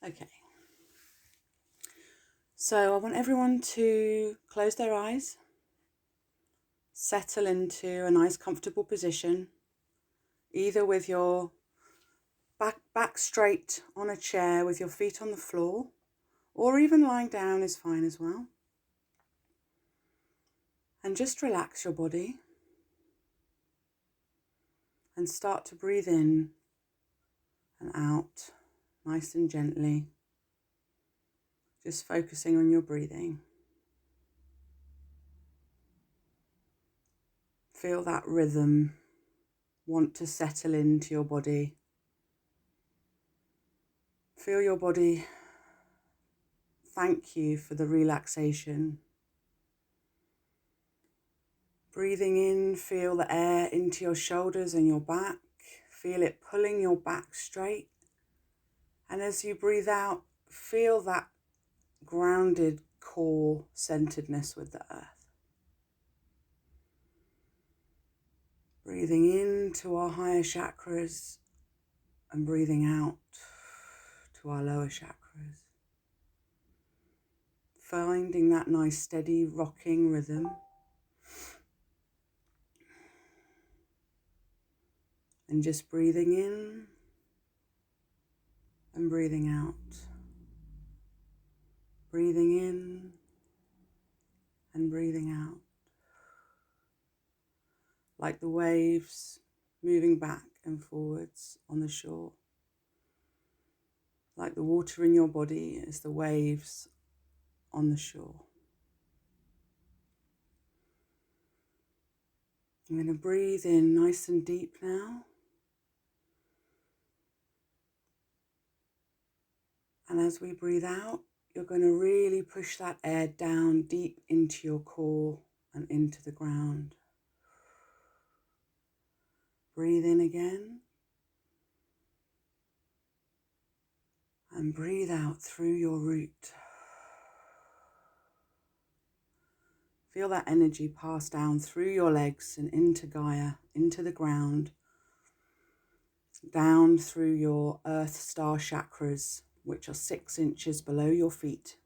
Okay, so I want everyone to close their eyes, settle into a nice comfortable position, either with your back straight on a chair with your feet on the floor, or even lying down is fine as well. And just relax your body and start to breathe in and out nice and gently, just focusing on your breathing. Feel that rhythm want to settle into your body. Feel your body thank you for the relaxation. Breathing in, feel the air into your shoulders and your back. Feel it pulling your back straight. And as you breathe out, feel that grounded core centeredness with the earth. Breathing into our higher chakras and breathing out to our lower chakras. Finding that nice steady rocking rhythm. And just breathing in and breathing out. Breathing in and breathing out. Like the waves moving back and forwards on the shore. Like the water in your body is the waves on the shore. I'm going to breathe in nice and deep now. And as we breathe out, you're going to really push that air down deep into your core and into the ground. Breathe in again. And breathe out through your root. Feel that energy pass down through your legs and into Gaia, into the ground, down through your earth star chakras, which are 6 inches below your feet.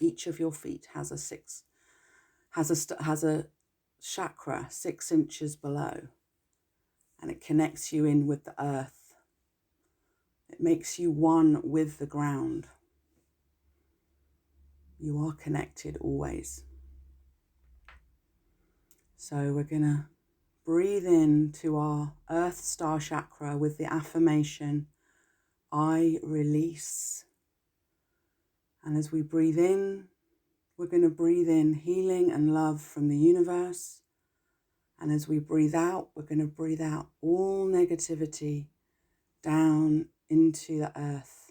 Each of your feet has a chakra 6 inches below, and it connects you in with the earth. It makes you one with the ground. You are connected always. So we're going to breathe in to our earth star chakra with the affirmation, I release. And as we breathe in, we're going to breathe in healing and love from the universe. And as we breathe out, we're going to breathe out all negativity down into the earth.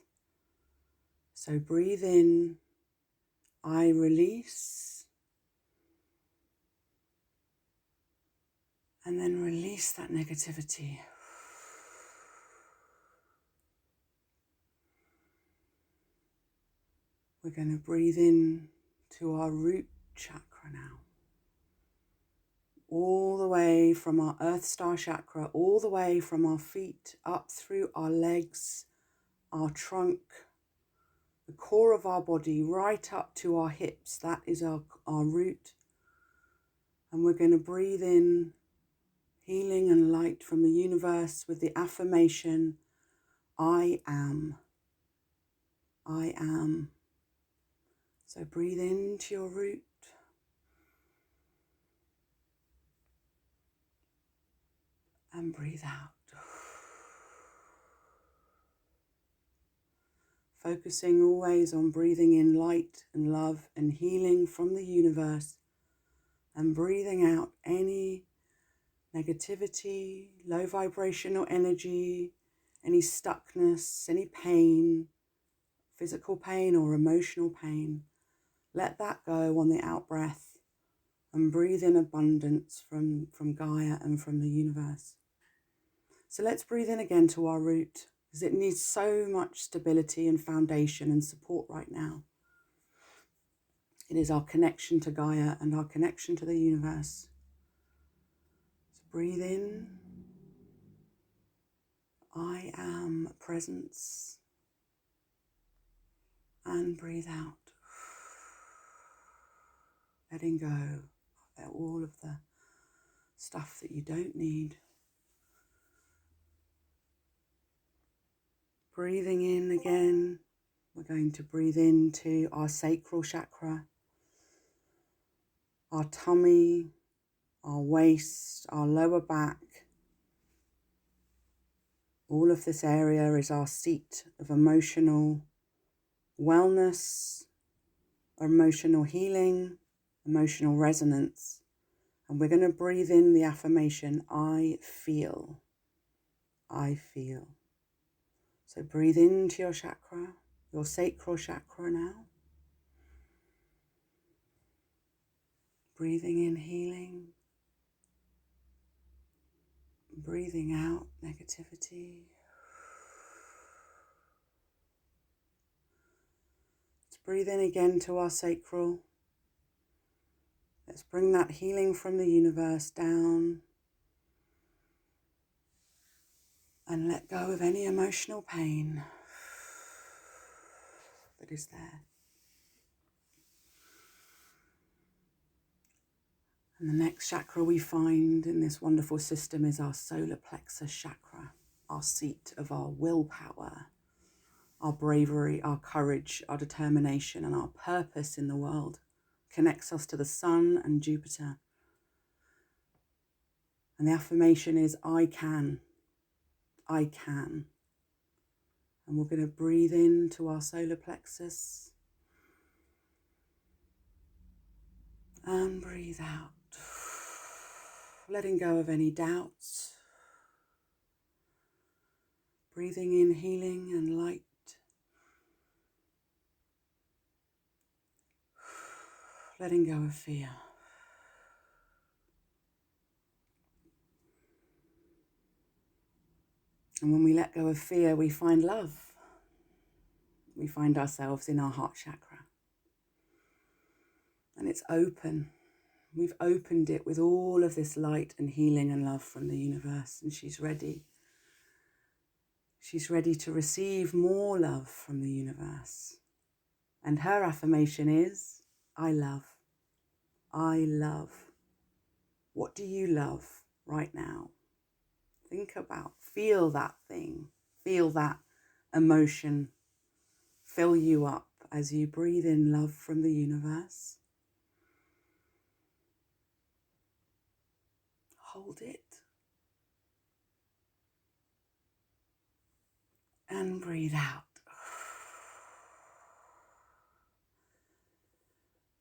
So breathe in, I release. And then release that negativity. We're going to breathe in to our root chakra now. All the way from our earth star chakra, all the way from our feet up through our legs, our trunk, the core of our body, right up to our hips. That is our root. And we're going to breathe in healing and light from the universe with the affirmation, I am. I am. So breathe into your root. And breathe out. Focusing always on breathing in light and love and healing from the universe. And breathing out any negativity, low vibrational energy, any stuckness, any pain, physical pain or emotional pain. Let that go on the out breath and breathe in abundance from Gaia and from the universe. So let's breathe in again to our root, because it needs so much stability and foundation and support right now. It is our connection to Gaia and our connection to the universe. So breathe in. I am presence. And breathe out. Letting go of all of the stuff that you don't need. Breathing in again. We're going to breathe into our sacral chakra, our tummy, our waist, our lower back. All of this area is our seat of emotional wellness, emotional healing, emotional resonance. And we're going to breathe in the affirmation, I feel. I feel. So breathe into your chakra, your sacral chakra now. Breathing in healing. Breathing out negativity. Let's breathe in again to our sacral. Let's bring that healing from the universe down. And let go of any emotional pain that is there. And the next chakra we find in this wonderful system is our solar plexus chakra, our seat of our willpower, our bravery, our courage, our determination, and our purpose in the world. Connects us to the sun and Jupiter. And the affirmation is, I can. I can. And we're going to breathe into our solar plexus. And breathe out. Letting go of any doubts. Breathing in healing and light. Letting go of fear. And when we let go of fear, we find love. We find ourselves in our heart chakra. And it's open. We've opened it with all of this light and healing and love from the universe. And she's ready. She's ready to receive more love from the universe. And her affirmation is, I love. I love. What do you love right now? Think about, feel that thing. Feel that emotion fill you up as you breathe in love from the universe. Hold it. And breathe out.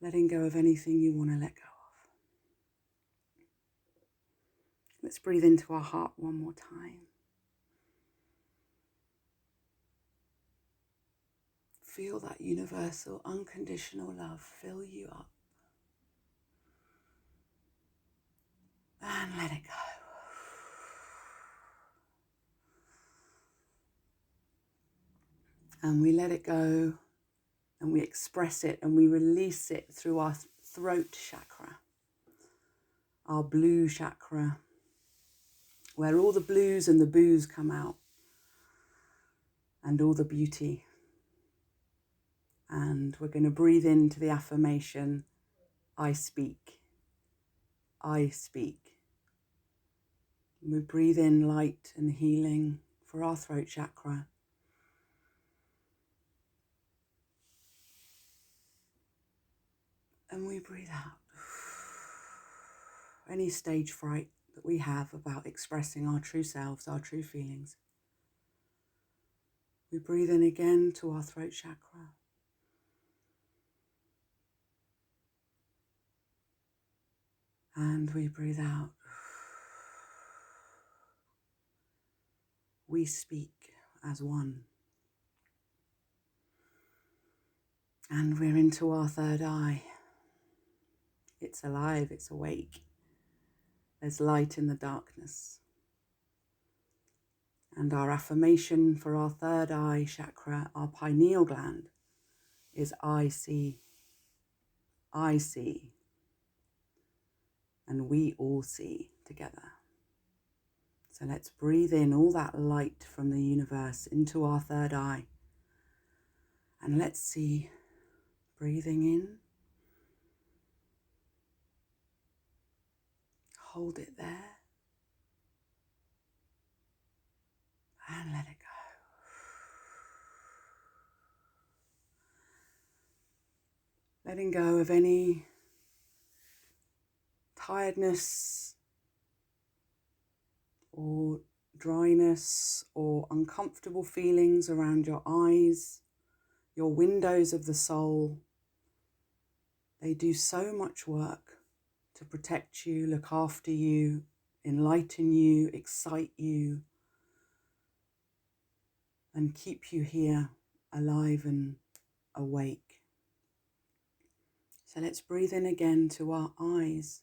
Letting go of anything you want to let go of. Let's breathe into our heart one more time. Feel that universal, unconditional love fill you up. And let it go. And we let it go, and we express it, and we release it through our throat chakra, our blue chakra, where all the blues and the boos come out, and all the beauty. And we're going to breathe into the affirmation, I speak. I speak. And we breathe in light and healing for our throat chakra. And we breathe out any stage fright that we have about expressing our true selves, our true feelings. We breathe in again to our throat chakra. And we breathe out. We speak as one. And we're into our third eye. It's alive, it's awake. There's light in the darkness. And our affirmation for our third eye chakra, our pineal gland, is I see. I see. And we all see together. So let's breathe in all that light from the universe into our third eye. And let's see, breathing in, hold it there, and let it go. Letting go of any tiredness or dryness or uncomfortable feelings around your eyes, your windows of the soul. They do so much work to protect you, look after you, enlighten you, excite you, and keep you here alive and awake. So let's breathe in again to our eyes,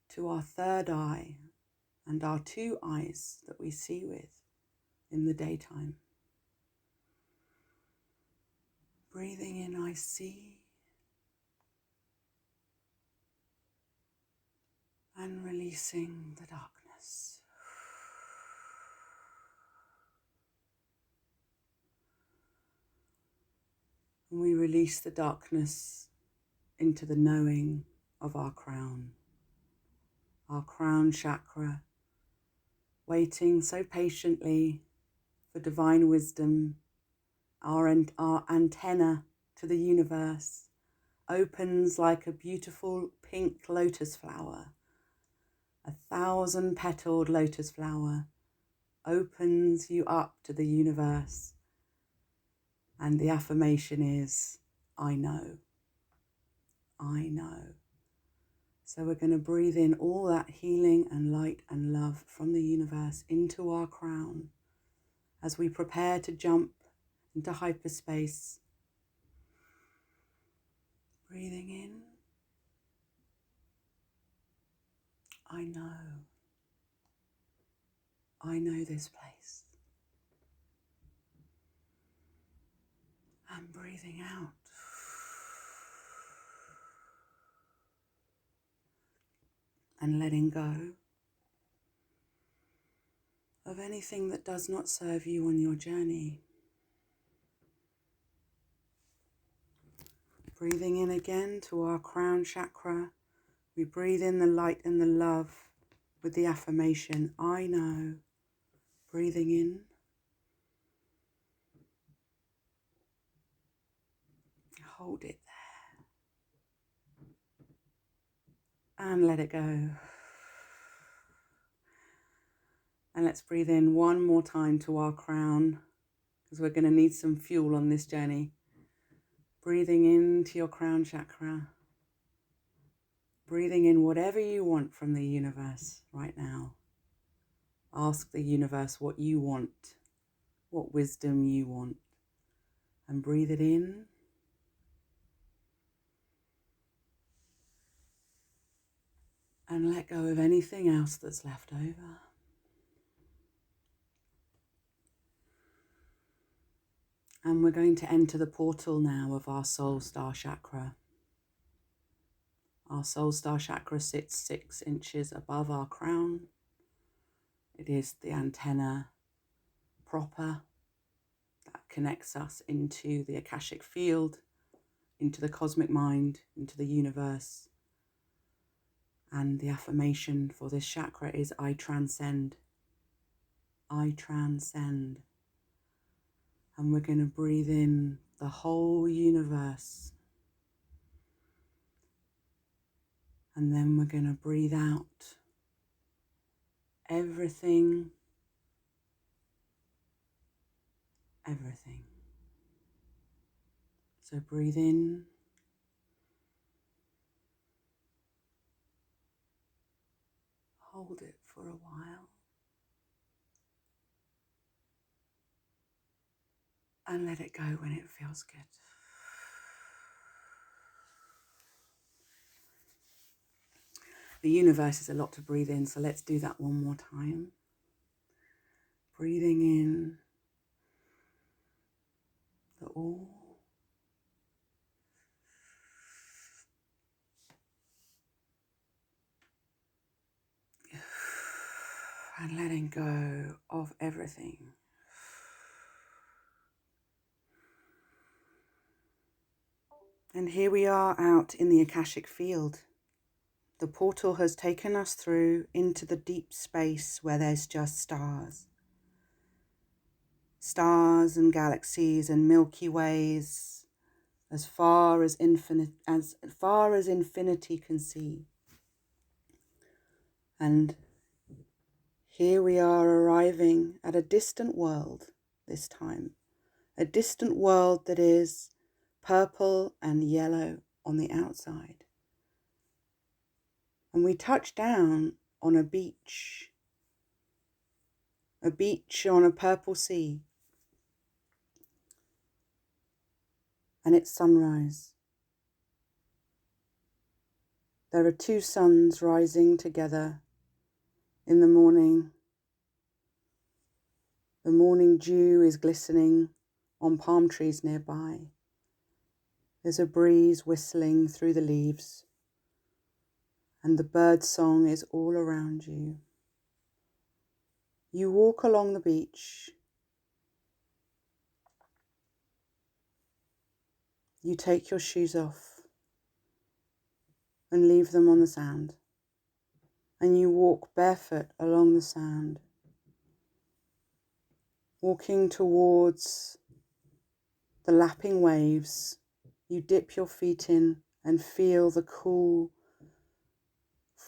to our third eye, and our two eyes that we see with in the daytime. Breathing in, I see, and releasing the darkness. And we release the darkness into the knowing of our crown chakra, waiting so patiently for divine wisdom. Our antenna to the universe opens like a beautiful pink lotus flower. 1,000-petaled lotus flower opens you up to the universe. And the affirmation is, I know. I know. So we're going to breathe in all that healing and light and love from the universe into our crown as we prepare to jump into hyperspace. Breathing in. I know. I know this place. And breathing out. And letting go of anything that does not serve you on your journey. Breathing in again to our crown chakra. We breathe in the light and the love with the affirmation, I know. Breathing in. Hold it there. And let it go. And let's breathe in one more time to our crown, because we're going to need some fuel on this journey. Breathing into your crown chakra. Breathing in whatever you want from the universe right now. Ask the universe what you want, what wisdom you want. And breathe it in. And let go of anything else that's left over. And we're going to enter the portal now of our soul star chakra. Our soul star chakra sits 6 inches above our crown. It is the antenna proper that connects us into the Akashic field, into the cosmic mind, into the universe. And the affirmation for this chakra is I transcend. I transcend. And we're going to breathe in the whole universe. And then we're going to breathe out everything, everything. So breathe in. Hold it for a while. And let it go when it feels good. The universe is a lot to breathe in, so let's do that one more time. Breathing in the all. And letting go of everything. And here we are out in the Akashic field. The portal has taken us through into the deep space where there's just stars. Stars and galaxies and Milky Ways, as far as infinity can see. And here we are arriving at a distant world this time. A distant world that is purple and yellow on the outside. And we touch down on a beach on a purple sea. And it's sunrise. There are two suns rising together in the morning. The morning dew is glistening on palm trees nearby. There's a breeze whistling through the leaves, and the bird song is all around you. You walk along the beach. You take your shoes off and leave them on the sand, and you walk barefoot along the sand, walking towards the lapping waves. You dip your feet in and feel the cool,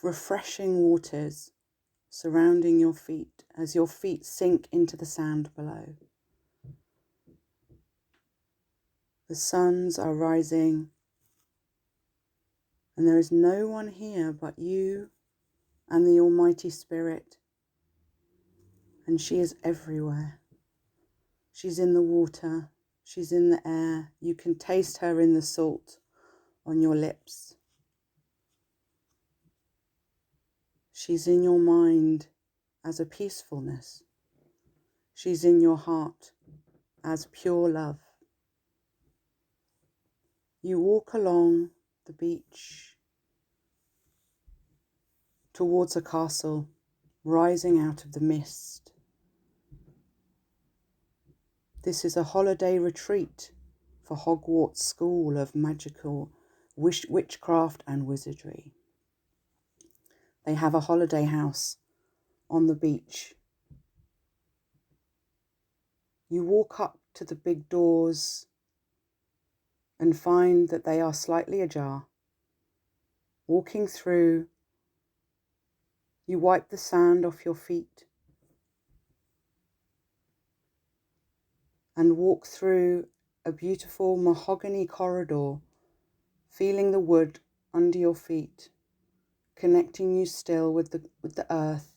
refreshing waters surrounding your feet as your feet sink into the sand below. The suns are rising, and there is no one here but you and the Almighty Spirit, and she is everywhere. She's in the water, she's in the air. You can taste her in the salt on your lips. She's in your mind as a peacefulness. She's in your heart as pure love. You walk along the beach towards a castle rising out of the mist. This is a holiday retreat for Hogwarts School of Magical Witchcraft and Wizardry. They have a holiday house on the beach. You walk up to the big doors and find that they are slightly ajar. Walking through, you wipe the sand off your feet and walk through a beautiful mahogany corridor, feeling the wood under your feet, connecting you still with the earth.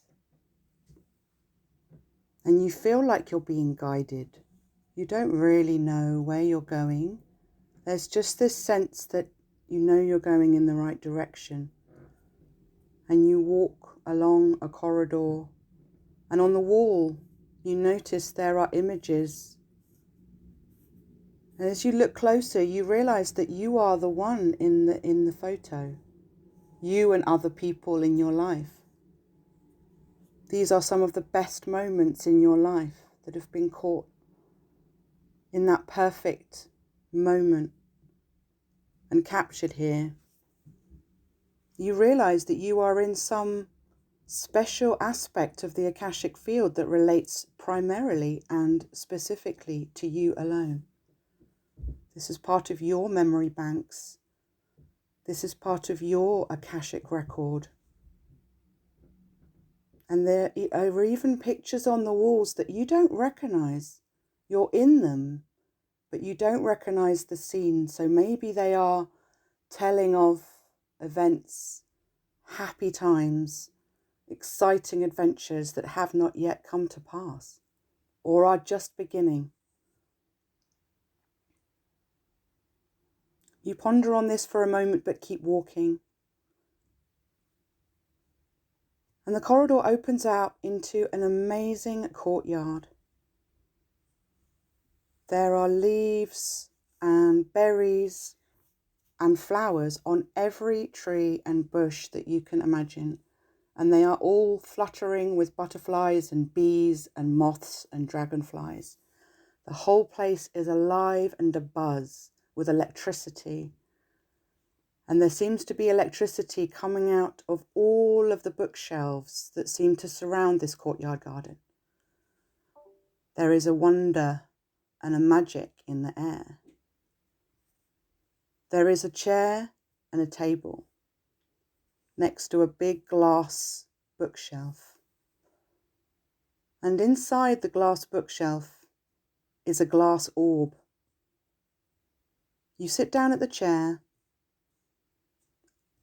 And you feel like you're being guided. You don't really know where you're going. There's just this sense that you know you're going in the right direction. And you walk along a corridor, and on the wall you notice there are images. And as you look closer, you realize that you are the one in the photo. You and other people in your life. These are some of the best moments in your life that have been caught in that perfect moment and captured here. You realize that you are in some special aspect of the Akashic field that relates primarily and specifically to you alone. This is part of your memory banks. This is part of your Akashic record. And there are even pictures on the walls that you don't recognize. You're in them, but you don't recognize the scene. So maybe they are telling of events, happy times, exciting adventures that have not yet come to pass or are just beginning. You ponder on this for a moment, but keep walking. And the corridor opens out into an amazing courtyard. There are leaves and berries and flowers on every tree and bush that you can imagine. And they are all fluttering with butterflies and bees and moths and dragonflies. The whole place is alive and abuzz with electricity And there seems to be electricity coming out of all of the bookshelves that seem to surround this courtyard garden. There is a wonder and a magic in the air. There is a chair and a table next to a big glass bookshelf. And inside the glass bookshelf is a glass orb. You sit down at the chair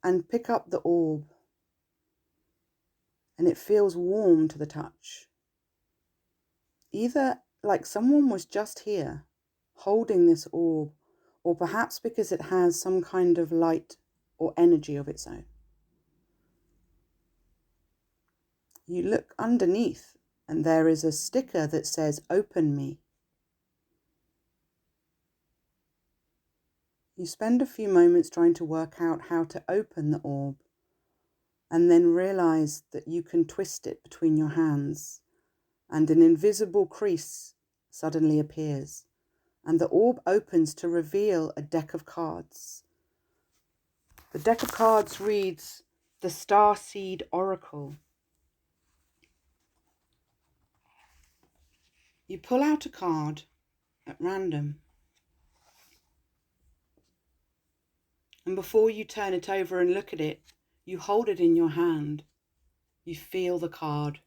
and pick up the orb, and it feels warm to the touch. Either like someone was just here holding this orb, or perhaps because it has some kind of light or energy of its own. You look underneath and there is a sticker that says, "Open me." You spend a few moments trying to work out how to open the orb, and then realize that you can twist it between your hands, and an invisible crease suddenly appears, and the orb opens to reveal a deck of cards. The deck of cards reads, "The Starseed Oracle." You pull out a card at random, and before you turn it over and look at it, you hold it in your hand. You feel the card.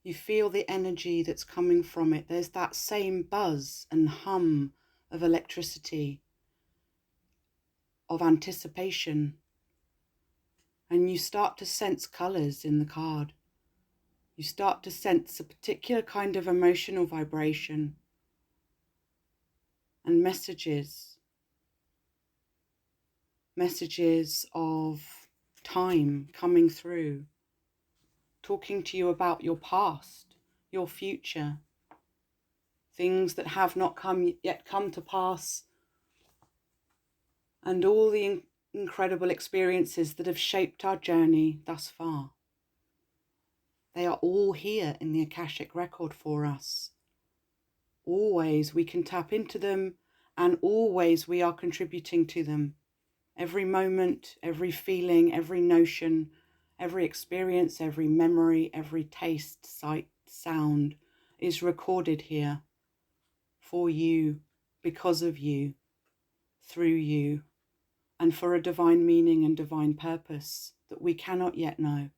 You feel the energy that's coming from it. There's that same buzz and hum of electricity, of anticipation. And you start to sense colours in the card. You start to sense a particular kind of emotional vibration and messages of time coming through, talking to you about your past, your future, things that have not yet come to pass, and all the incredible experiences that have shaped our journey thus far. They are all here in the Akashic record for us. Always we can tap into them, and always we are contributing to them. Every moment, every feeling, every notion, every experience, every memory, every taste, sight, sound is recorded here for you, because of you, through you, and for a divine meaning and divine purpose that we cannot yet know.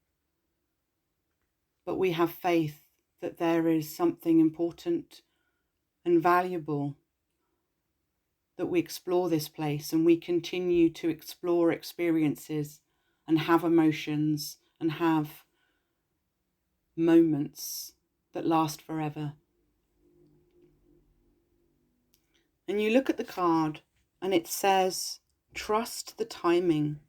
But we have faith that there is something important and valuable, that we explore this place and we continue to explore experiences and have emotions and have moments that last forever. And you look at the card and it says, "Trust the timing.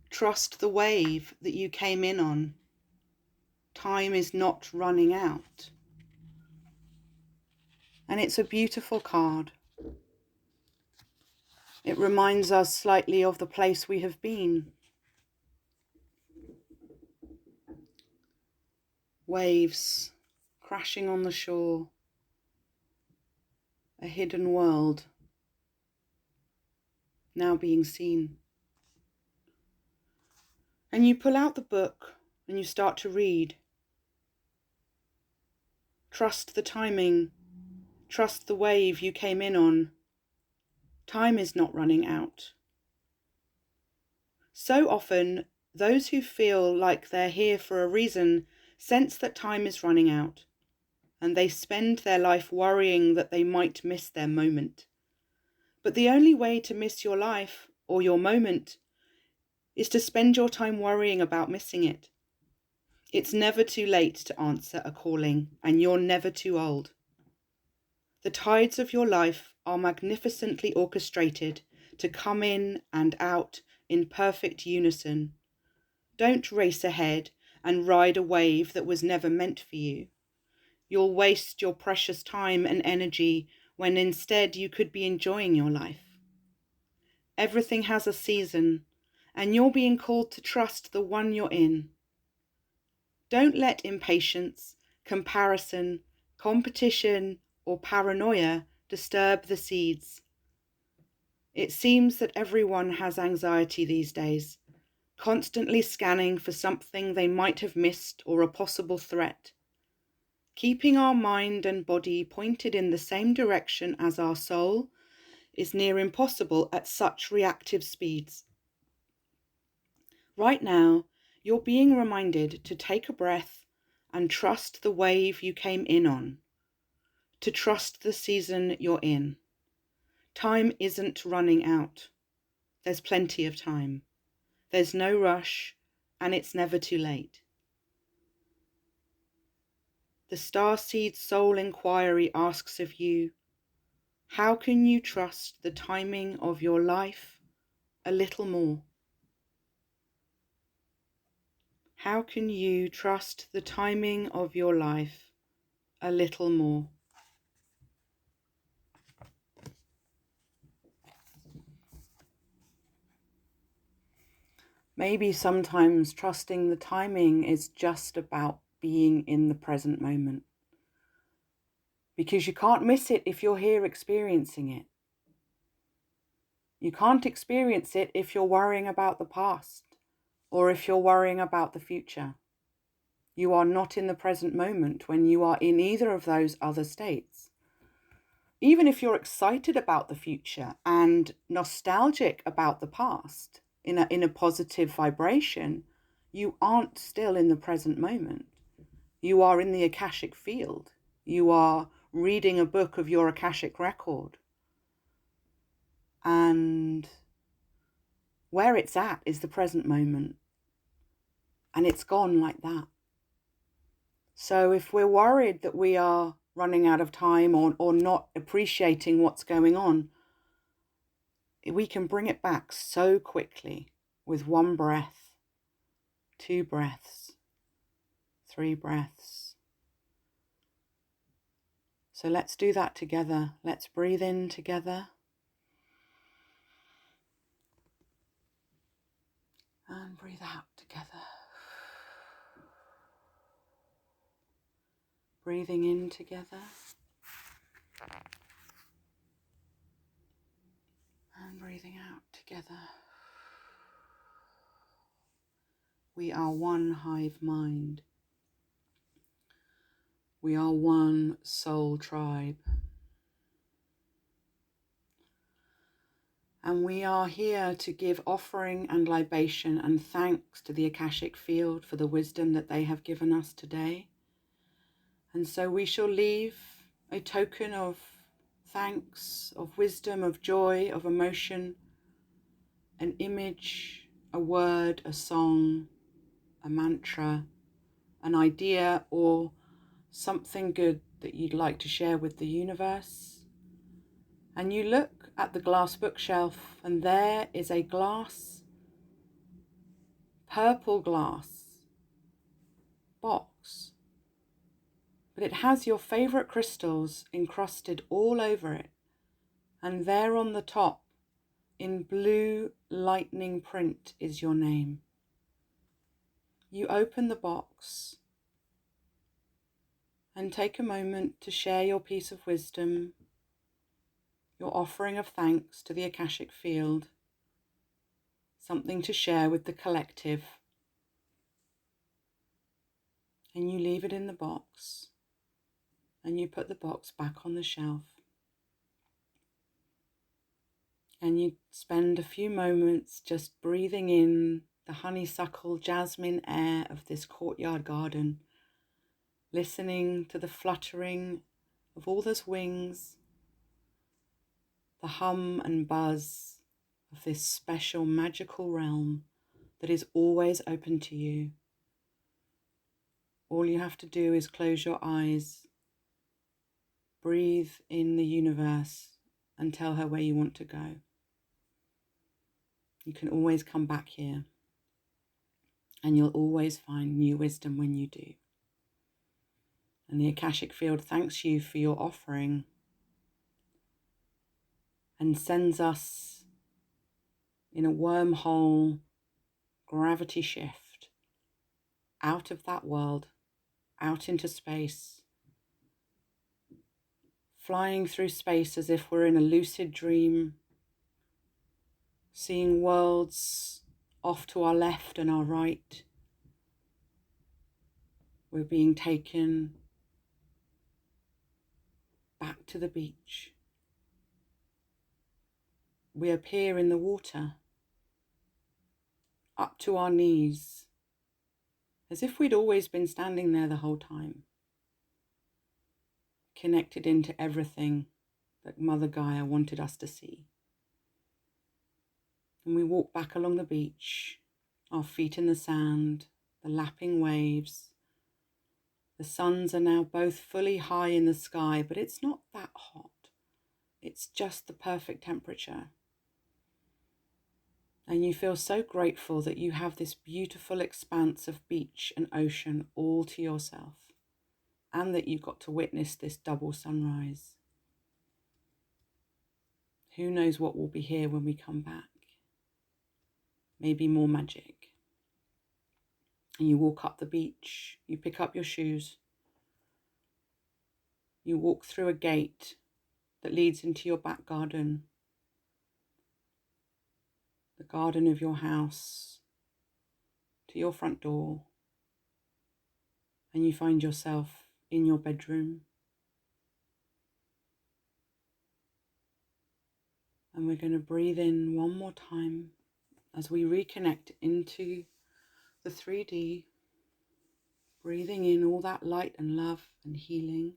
Trust the wave that you came in on. Time is not running out." And it's a beautiful card. It reminds us slightly of the place we have been. Waves crashing on the shore. A hidden world now being seen. And you pull out the book and you start to read. Trust the timing. Trust the wave you came in on. Time is not running out. So often, those who feel like they're here for a reason sense that time is running out, and they spend their life worrying that they might miss their moment. But the only way to miss your life or your moment is to spend your time worrying about missing it. It's never too late to answer a calling, and you're never too old. The tides of your life are magnificently orchestrated to come in and out in perfect unison. Don't race ahead and ride a wave that was never meant for you. You'll waste your precious time and energy when instead you could be enjoying your life. Everything has a season, and you're being called to trust the one you're in. Don't let impatience, comparison, competition, or paranoia disturb the seeds. It seems that everyone has anxiety these days, constantly scanning for something they might have missed or a possible threat. Keeping our mind and body pointed in the same direction as our soul is near impossible at such reactive speeds. Right now, you're being reminded to take a breath and trust the wave you came in on, to trust the season you're in. Time isn't running out. There's plenty of time. There's no rush, and it's never too late. The Starseed Soul Inquiry asks of you, how can you trust the timing of your life a little more? How can you trust the timing of your life a little more? Maybe sometimes trusting the timing is just about being in the present moment, because you can't miss it if you're here experiencing it. You can't experience it if you're worrying about the past or if you're worrying about the future. You are not in the present moment when you are in either of those other states. Even if you're excited about the future and nostalgic about the past in a positive vibration, you aren't still in the present moment. You are in the Akashic field. You are reading a book of your Akashic record. And where it's at is the present moment. And it's gone like that. So if we're worried that we are running out of time or not appreciating what's going on, we can bring it back so quickly with one breath, 2 breaths, 3 breaths. So let's do that together. Let's breathe in together. And breathe out together. Breathing in together. And breathing out together. We are one hive mind. We are one soul tribe. And we are here to give offering and libation and thanks to the Akashic field for the wisdom that they have given us today. And so we shall leave a token of thanks, of wisdom, of joy, of emotion, an image, a word, a song, a mantra, an idea, or something good that you'd like to share with the universe. And you look at the glass bookshelf, and there is a glass, purple glass box. But it has your favorite crystals encrusted all over it. And there on the top, in blue lightning print, is your name. You open the box and take a moment to share your piece of wisdom, your offering of thanks to the Akashic field, something to share with the collective. And you leave it in the box, and you put the box back on the shelf. And you spend a few moments just breathing in the honeysuckle jasmine air of this courtyard garden, listening to the fluttering of all those wings, the hum and buzz of this special magical realm that is always open to you. All you have to do is close your eyes, breathe in the universe, and tell her where you want to go. You can always come back here, and you'll always find new wisdom when you do. And the Akashic field thanks you for your offering and sends us in a wormhole gravity shift out of that world, out into space, flying through space as if we're in a lucid dream, seeing worlds off to our left and our right. We're being taken back to the beach. We appear in the water, up to our knees, as if we'd always been standing there the whole time, connected into everything that Mother Gaia wanted us to see. And we walk back along the beach, our feet in the sand, the lapping waves. The suns are now both fully high in the sky, but it's not that hot. It's just the perfect temperature. And you feel so grateful that you have this beautiful expanse of beach and ocean all to yourself, and that you got to witness this double sunrise. Who knows what will be here when we come back? Maybe more magic. And you walk up the beach, you pick up your shoes, you walk through a gate that leads into your back garden, the garden of your house, to your front door, and you find yourself in your bedroom. And we're going to breathe in one more time as we reconnect into the 3D, breathing in all that light and love and healing.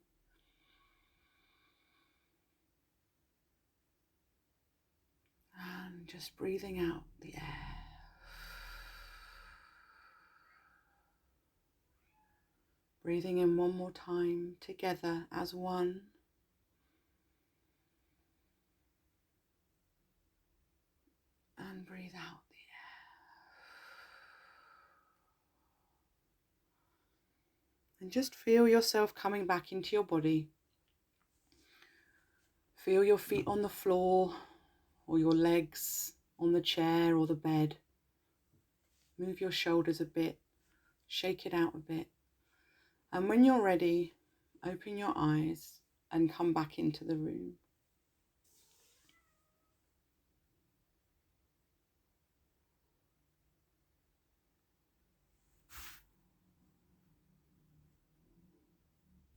And just breathing out the air. Breathing in one more time together as one. And breathe out the air. And just feel yourself coming back into your body. Feel your feet on the floor or your legs on the chair or the bed. Move your shoulders a bit. Shake it out a bit. And when you're ready, open your eyes and come back into the room.